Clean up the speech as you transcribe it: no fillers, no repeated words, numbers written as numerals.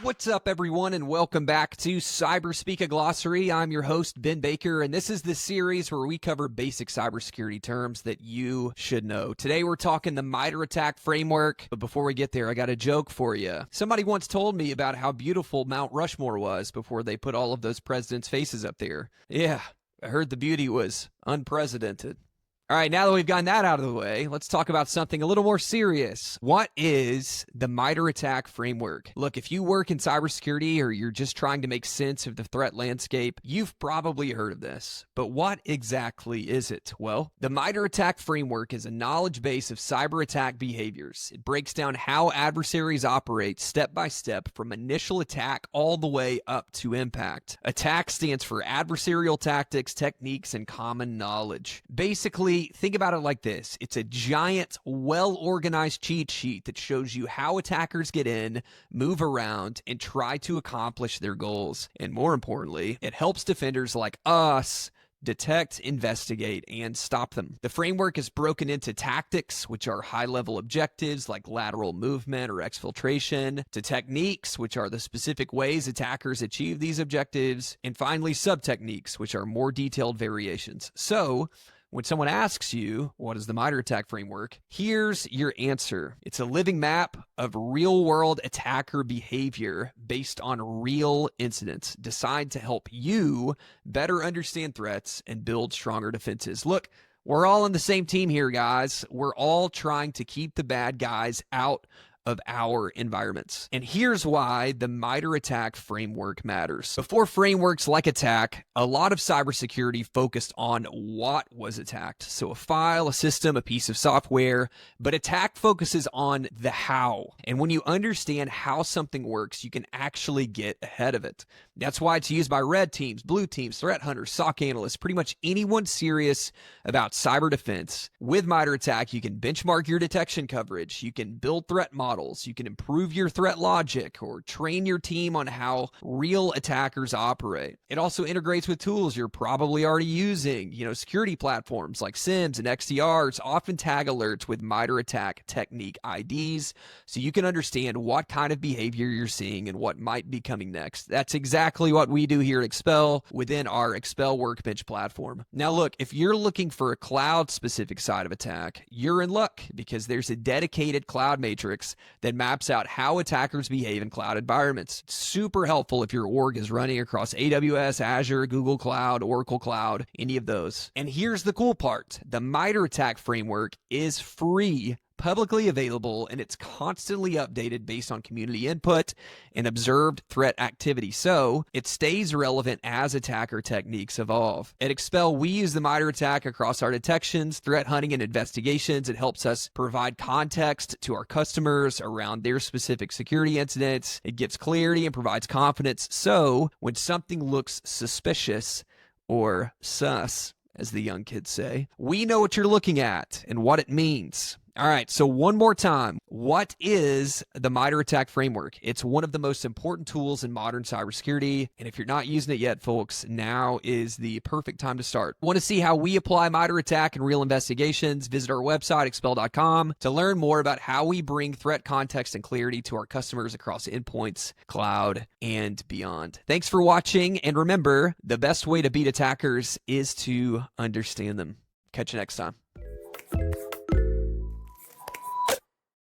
What's up, everyone, and welcome back to Cyberspeak, a glossary. I'm your host, Ben Baker, and this is the series where we cover basic cybersecurity terms that you should know. Today, we're talking the MITRE ATT&CK framework, but before we get there, I got a joke for you. Somebody once told me about how beautiful Mount Rushmore was before they put all of those presidents' faces up there. Yeah, I heard the beauty was unprecedented. All right, now that we've gotten that out of the way, let's talk about something a little more serious. What is the MITRE ATT&CK framework? Look, if you work in cybersecurity or you're just trying to make sense of the threat landscape, you've probably heard of this. But what exactly is it? Well, the MITRE ATT&CK framework is a knowledge base of cyber attack behaviors. It breaks down how adversaries operate step by step from initial attack all the way up to impact. ATT&CK stands for adversarial tactics, techniques, and common knowledge. Basically, think about it like this. It's a giant, well-organized cheat sheet that shows you how attackers get in, move around, and try to accomplish their goals. And more importantly, it helps defenders like us detect, investigate, and stop them. The framework is broken into tactics, which are high-level objectives like lateral movement or exfiltration, to techniques, which are the specific ways attackers achieve these objectives, and finally sub-techniques, which are more detailed variations. So, when someone asks you, what is the MITRE ATT&CK framework? Here's your answer. It's a living map of real-world attacker behavior based on real incidents designed to help you better understand threats and build stronger defenses. Look, we're all on the same team here, guys. We're all trying to keep the bad guys out of our environments. And here's why the MITRE ATT&CK framework matters. Before frameworks like ATT&CK, a lot of cybersecurity focused on what was attacked. So a file, a system, a piece of software, but ATT&CK focuses on the how. And when you understand how something works, you can actually get ahead of it. That's why it's used by red teams, blue teams, threat hunters, SOC analysts, pretty much anyone serious about cyber defense. With MITRE ATT&CK, you can benchmark your detection coverage, you can build threat models, you can improve your threat logic or train your team on how real attackers operate. It also integrates with tools you're probably already using. Security platforms like SIEMs and XDRs often tag alerts with MITRE ATT&CK technique IDs so you can understand what kind of behavior you're seeing and what might be coming next. That's exactly what we do here at Expel within our Expel Workbench platform. Now look, if you're looking for a cloud-specific side of ATT&CK, you're in luck because there's a dedicated cloud matrix that maps out how attackers behave in cloud environments. It's super helpful if your org is running across AWS, Azure, Google Cloud, Oracle Cloud, any of those. And here's the cool part. The MITRE ATT&CK framework is free, publicly available, and it's constantly updated based on community input and observed threat activity. So it stays relevant as attacker techniques evolve. At Expel, we use the MITRE ATT&CK across our detections, threat hunting, and investigations. It helps us provide context to our customers around their specific security incidents. It gives clarity and provides confidence. So when something looks suspicious or sus, as the young kids say, we know what you're looking at and what it means. All right, so one more time. What is the MITRE ATT&CK framework? It's one of the most important tools in modern cybersecurity, and if you're not using it yet, folks, now is the perfect time to start. Want to see how we apply MITRE ATT&CK in real investigations? Visit our website, expel.com, to learn more about how we bring threat context and clarity to our customers across endpoints, cloud, and beyond. Thanks for watching, and remember, the best way to beat attackers is to understand them. Catch you next time.